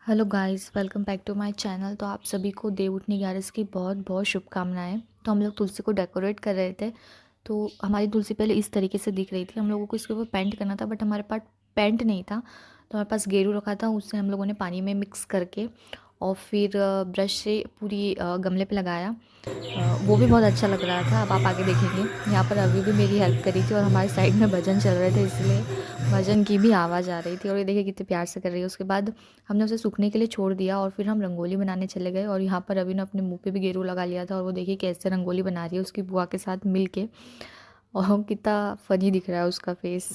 Hello guys, welcome back to my channel. तो आप सभी को देव उठनी 11 की बहुत बहुत शुभकामनाएं। तो हम लोग तुलसी को डेकोरेट कर रहे थे। तो हमारी तुलसी पहले इस तरीके से दिख रही थी। हम लोगों को इसके ऊपर पेंट करना था, बट हमारे पास पेंट नहीं था। तो हमारे पास गेरू रखा था, उससे हम लोगों ने पानी में मिक्स करके और फिर ब्रश से पूरी गमले पे लगाया। वो भी बहुत अच्छा लग रहा था। अब आप आगे देखेंगे, यहाँ पर अभी भी मेरी हेल्प करी थी और हमारे साइड में भजन चल रहे थे, इसलिए भजन की भी आवाज़ आ रही थी। और ये देखिए कितने प्यार से कर रही है। उसके बाद हमने उसे सूखने के लिए छोड़ दिया और फिर हम रंगोली बनाने चले गए। और यहाँ पर अभी ने अपने मुंह पे भी गेरू लगा लिया था और वो देखिए कैसे रंगोली बना रही है उसकी बुआ के साथ मिल के। और कितना फनी दिख रहा है उसका फेस।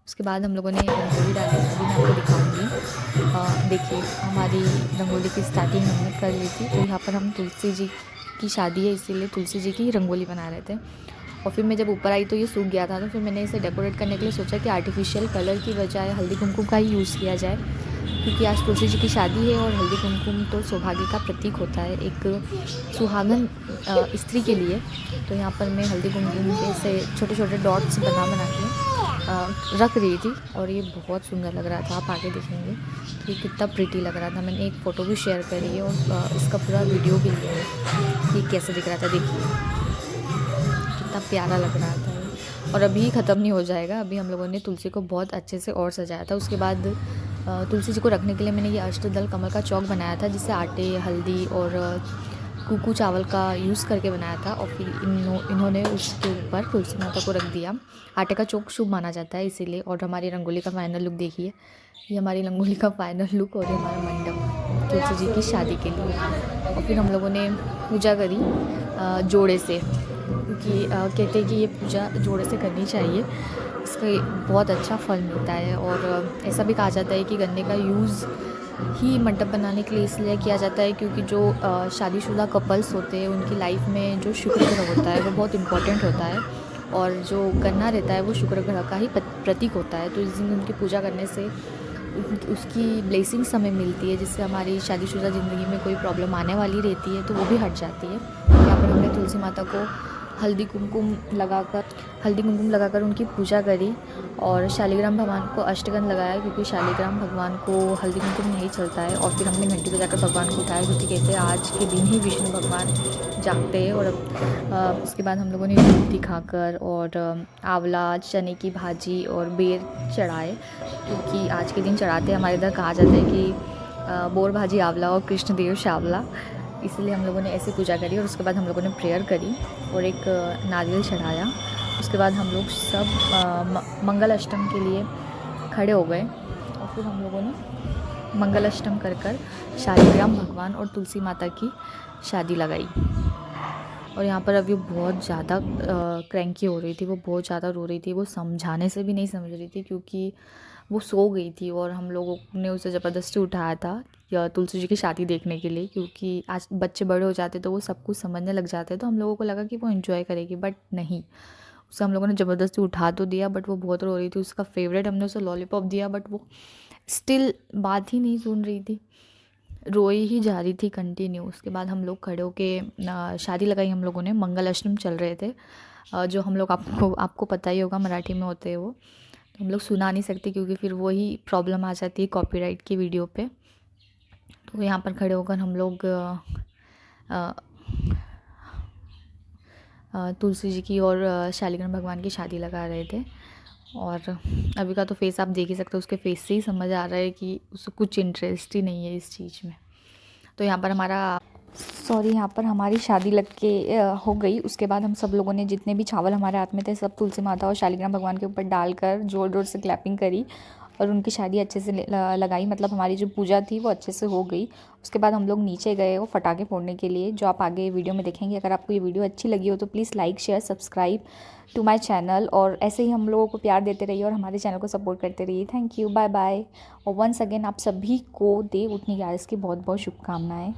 उसके बाद हम लोगों ने रंगोली डाली, अभी मैं आपको दिखाऊंगी। देखिए हमारी रंगोली की स्टार्टिंग हमने कर ली थी। तो यहाँ पर हम तुलसी जी की शादी है, इसीलिए तुलसी जी की रंगोली बना रहे थे। और फिर मैं जब ऊपर आई तो ये सूख गया था, तो फिर मैंने इसे डेकोरेट करने के लिए सोचा कि आर्टिफिशियल कलर की बजाय हल्दी कुमकुम का ही यूज़ किया जाए, क्योंकि आज तुलसी जी की शादी है और हल्दी कुमकुम तो सौभाग्य का प्रतीक होता है, एक सुहागन स्त्री के लिए। तो यहाँ पर मैं हल्दी कुमकुम के से छोटे छोटे डॉट्स बना बना के रख रही थी और ये बहुत सुंदर लग रहा था। आप आगे देखेंगे कि कितना प्रिटी लग रहा था। मैंने एक फ़ोटो भी शेयर करी है और इसका पूरा वीडियो भी लिया है कि कैसे दिख रहा था। देखिए कितना प्यारा लग रहा था ये। और अभी ख़त्म नहीं हो जाएगा, अभी हम लोगों ने तुलसी को बहुत अच्छे से और सजाया था। उसके बाद तुलसी जी को रखने के लिए मैंने ये अष्टदल कमल का चौक बनाया था, जिसे आटे, हल्दी और कुकू चावल का यूज़ करके बनाया था। और फिर इन्होंने उसके ऊपर तुलसी माता को रख दिया। आटे का चौक शुभ माना जाता है इसीलिए। और हमारी रंगोली का फाइनल लुक देखिए, ये हमारी रंगोली का फाइनल लुक और ये हमारा मंडप तुलसी जी की शादी के लिए। और फिर हम लोगों ने पूजा करी जोड़े से, क्योंकि कहते हैं कि ये पूजा जोड़े से करनी चाहिए, इसका बहुत अच्छा फल मिलता है। और ऐसा भी कहा जाता है कि गन्ने का यूज़ ही मंडप बनाने के लिए इसलिए किया जाता है, क्योंकि जो शादीशुदा कपल्स होते हैं उनकी लाइफ में जो शुक्र ग्रह होता है वो बहुत इम्पोर्टेंट होता है। और जो गन्ना रहता है वो शुक्र ग्रह का ही प्रतीक होता है। तो इस दिन उनकी पूजा करने से उसकी ब्लेसिंग्स हमें मिलती है, जिससे हमारी शादीशुदा ज़िंदगी में कोई प्रॉब्लम आने वाली रहती है तो वो भी हट जाती है। यहाँ पर हमने तुलसी माता को हल्दी कुमकुम लगाकर उनकी पूजा करी। और शालिग्राम भगवान को अष्टगंध लगाया, क्योंकि शालिग्राम भगवान को हल्दी कुमकुम नहीं चलता है। और फिर हमने घंटी बजाकर भगवान को उठाया, क्योंकि कहते हैं आज के दिन ही विष्णु भगवान जागते हैं। और उसके बाद हम लोगों ने धूप दिखाकर और आंवला, चने की भाजी और बेर चढ़ाए, क्योंकि आज के दिन चढ़ाते हैं। हमारे इधर कहा जाता है कि बोर भाजी आंवला और कृष्णदेव शावला, इसलिए हम लोगों ने ऐसी पूजा करी। और उसके बाद हम लोगों ने प्रेयर करी और एक नारियल चढ़ाया। उसके बाद हम लोग सब मंगल अष्टम के लिए खड़े हो गए और फिर हम लोगों ने मंगल अष्टम कर कर शालिग्राम भगवान और तुलसी माता की शादी लगाई। और यहाँ पर अभी बहुत ज़्यादा क्रैंकी हो रही थी, वो बहुत ज़्यादा रो रही थी। वो समझाने से भी नहीं समझ रही थी, क्योंकि वो सो गई थी और हम लोगों ने उसे ज़बरदस्ती उठाया था या तुलसी जी की शादी देखने के लिए, क्योंकि आज बच्चे बड़े हो जाते तो वो सब कुछ समझने लग जाते। तो हम लोगों को लगा कि वो एंजॉय करेगी, बट नहीं, उसे हम लोगों ने ज़बरदस्ती उठा तो दिया, बट वो बहुत रो रही थी। उसका फेवरेट हमने उसे लॉलीपॉप दिया, बट वो स्टिल बात ही नहीं सुन रही थी, रोई ही जा रही थी कंटिन्यू। उसके बाद हम लोग खड़े होके शादी लगाई हम लोगों ने। मंगल अष्टम चल रहे थे, जो हम लोग आपको पता ही होगा मराठी में होते हैं वो, तो हम लोग सुना नहीं सकते, क्योंकि फिर वही प्रॉब्लम आ जाती है कॉपीराइट की वीडियो पे। तो यहाँ पर खड़े होकर हम लोग तुलसी जी की और शालिग्राम भगवान की शादी लगा रहे थे। और अभी का तो फेस आप देख ही सकते हो, उसके फेस से ही समझ आ रहा है कि उसको कुछ इंटरेस्ट ही नहीं है इस चीज़ में। तो यहाँ पर हमारी शादी लग के हो गई। उसके बाद हम सब लोगों ने जितने भी चावल हमारे हाथ में थे सब तुलसी माता और शालिग्राम भगवान के ऊपर डालकर ज़ोर ज़ोर से क्लैपिंग करी और उनकी शादी अच्छे से लगाई। मतलब हमारी जो पूजा थी वो अच्छे से हो गई। उसके बाद हम लोग नीचे गए वो पटाखे फोड़ने के लिए, जो आप आगे वीडियो में देखेंगे। अगर आपको ये वीडियो अच्छी लगी हो तो please like, share, subscribe to my channel, और ऐसे ही हम लोगों को प्यार देते रहिए और हमारे चैनल को सपोर्ट करते रहिए। Thank you, bye bye. और वंस अगेन आप सभी को देव उठनी 11 की बहुत बहुत शुभकामनाएँ।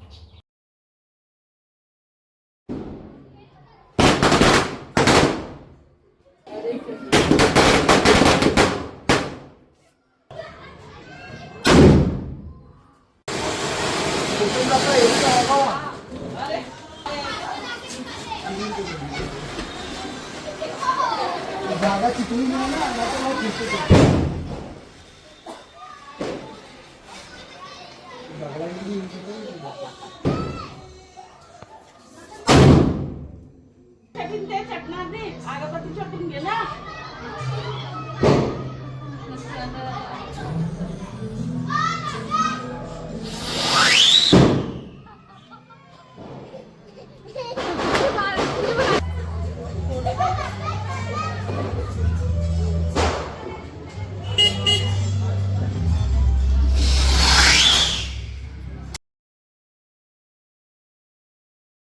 ज़्यादा चिकनी नहीं है ना, मैं तो चटणी दे, चटणार दे, अगरबत्ती छोटून घे ना.